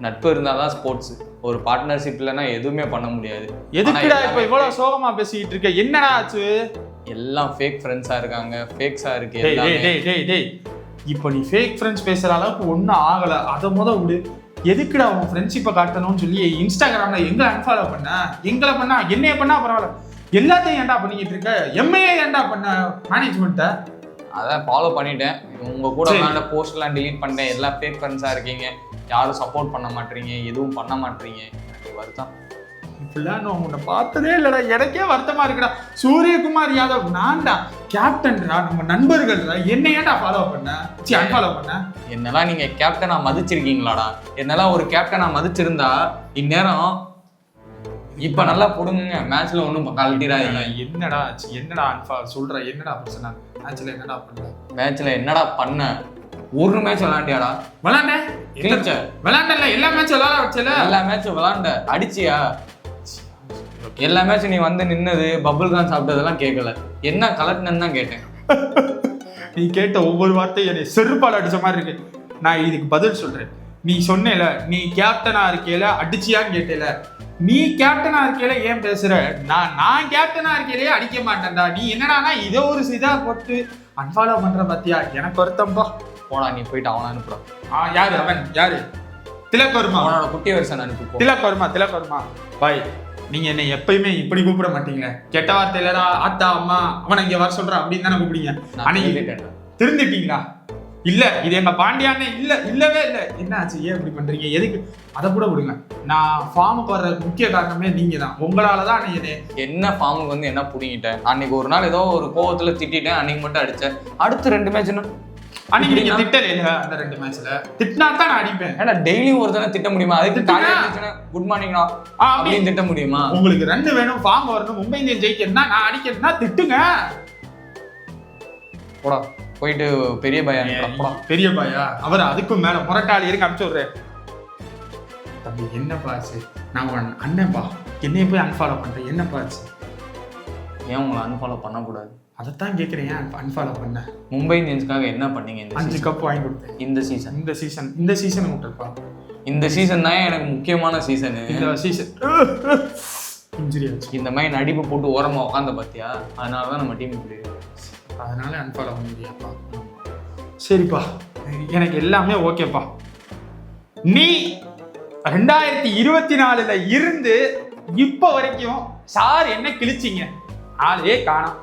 நட்பு இருந்தாதான் ஸ்போர்ட்ஸ். ஒரு பார்ட்னர்ஷிப் இல்லைன்னா எதுவுமே பண்ண முடியாது. எதுக்குடா இப்ப இவ்வளவு சோகமா பேசிக்கிட்டு இருக்க? என்னடா ஆச்சு? எல்லாம் ஃபேக் ஃப்ரெண்ட்ஸா இருக்காங்க, ஃபேக்ஸா இருக்கு. டேய் இப்போ நீ ஃபேக் ஃப்ரெண்ட்ஸ் பேசுற அளவுக்கு ஒன்றும் ஆகல. அதை விடு. எதுக்குடா உன் ஃப்ரெண்ட்ஷிப்பை காட்டணும்னு சொல்லி இன்ஸ்டாகிராம்ல எங்களை அன்ஃபாலோ பண்ண, எங்களை பண்ணா என்னைய பண்ணா பரவாயில்ல, எல்லாத்தையும் ஏன்டா பண்ணிக்கிட்டு இருக்க? எம்ஏ ஏன்டா பண்ண மேனேஜ்மெண்ட்டை? அதான் ஃபாலோ பண்ணிட்டேன். உங்க கூட விளாண்ட போஸ்ட்லாம் டிலீட் பண்ணிட்டேன். எல்லாம் ஃபேக் ஃப்ரெண்ட்ஸா இருக்கீங்க, யாரும் சப்போர்ட் பண்ண மாட்டீங்க, எதுவும் பண்ண மாட்டீங்க. எனக்கு வருத்தம். இப்படிலாம் நான் உன்னை பார்த்ததே இல்லடா, எனக்கே வருத்தமா இருக்குடா. சூரியகுமார் யாதவ் நான்டா கேப்டன்டா, நம்ம நண்பர்கள்டா, என்ன ஏன்டா ஃபாலோ பண்ண, அன்ஃபாலோ பண்ண? என்னெல்லாம் நீங்க கேப்டனா மதிச்சிருக்கீங்களாடா? என்னெல்லாம் ஒரு கேப்டனா மதிச்சிருந்தா இந்நேரம் இப்ப நல்லா போடுங்க. மேட்ச்ல ஒன்றும் கழட்டிடாதீங்க. என்னடா அன்ஃபாலோ சொல்ற? என்னடா பிரச்சனை? மேட்ச்ல என்னடா பண்ண? மேட்ச்ல என்னடா பண்ண? ஒரு மேட்ச் விளாண்டியாடா? விளாண்டல. எல்லா மேட்சும் விளாட வச்சல. எல்லா மேட்சும் விளாண்ட. அடிச்சியா? எல்லா மேட்சும் நீ வந்து நின்னது பபுள் கான் சாப்பிட்டதெல்லாம் கேட்கல. என்ன கலெக்ட்னு தான் கேட்டேன். நீ கேட்ட ஒவ்வொரு வார்த்தையும் என்னை செருப்பால் அடிச்ச மாதிரி இருக்கு. நான் இதுக்கு பதில் சொல்றேன். நீ சொன்னேல, நீ கேப்டனா இருக்கையில அடிச்சியான்னு கேட்டேல. நீ கேப்டனா இருக்கையில ஏன் பேசுற? நான் கேப்டனா இருக்கையிலேயே அடிக்க மாட்டேன்டா. நீ என்னடானா இதை ஒரு இதா போட்டு அன்ஃபாலோ பண்ற பாத்தியா? எனக்கு வருத்தம்பா. போடா, நீ போயிட்டு அவனை அனுப்புறான். யாரு அவன்? யாரு? திலக் வர்மா. அவனோட குட்டி வருஷன் அனுப்பு. திலக் வர்மா பாய். நீங்க என்ன எப்பயுமே இப்படி கூப்பிட மாட்டீங்க. கெட்ட வார்த்தையிலடா அத்தா அம்மா அவனை இங்க வர சொல்றான் அப்படின்னு தானே கூப்பிடுங்க. திருந்திட்டீங்களா? இல்ல இது எங்க பாண்டியானே இல்லவே இல்லை. என்ன ஆச்சு? ஏன் இப்படி பண்றீங்க? எதுக்கு? அதை கூட விடுங்க. நான் ஃபார்முக்கு வர்ற முக்கிய காரணமே நீங்க தான். உங்களாலதான் நீங்க என்ன ஃபார்முக்கு வந்து என்ன புடிங்கிட்டேன். அன்னைக்கு ஒரு நாள் ஏதோ ஒரு கோவத்துல திட்டேன், அன்னைக்கு மட்டும் அடிச்சேன். அடுத்து 2 மேட்ச் அன்னைக்கு நீங்க திட்டல இல்ல? அந்த 2 மேட்ச்ல திட்டினா தான் நான் அடிப்பேன். ஏன்னா டெய்லியும் ஒரு தடவை திட்ட முடியுமா? அதுக்கு காலையில குட் மார்னிங்னா அப்படின்னு திட்ட முடியுமா? உங்களுக்கு 2 வேணும், ஃபார்ம் வரணும், மும்பை இந்தியன்ஸ் ஜெயிக்கணும்னா நான் அடிக்கிறதுனா திட்டுங்க. போடா போயிட்டு பெரிய பையா போடா. பெரிய பையா அவர் அதுக்கும் மேல முரட்டாளி இருக்கு. அனுப்பிச்சு விடுறேன். தம்பி என்னப்பா ஆச்சு? நான் உன் அண்ணன்பா, என்னைய போய் அன்ஃபாலோ பண்றேன். என்னப்பா ஆச்சு? ஏன் உங்களை அன்ஃபாலோ பண்ணக்கூடாது? அதைத்தான் கேட்குறேன். அன்ஃபாலோ பண்ண மும்பை இந்தியன்ஸ்க்காக என்ன பண்ணீங்க? 5 கப் வாங்கி கொடுத்தேன். இந்த சீசன் விட்டுருப்பா. இந்த சீசன் தான் எனக்கு முக்கியமான சீசன். இந்த சீசன் இன்ஜுரி ஆச்சு. இந்த மாதிரி நடிப்பு போட்டு ஓரமா உட்காந்த பாத்தியா? அதனாலதான் நம்ம டீம் இப்படி. அதனால அன்ஃபாலோ பண்ண முடியாப்பா. சரிப்பா, எனக்கு எல்லாமே ஓகேப்பா. நீ 2024 இருந்து இப்ப வரைக்கும் சார் என்ன கிழிச்சிங்க? ஆளே காணோம்.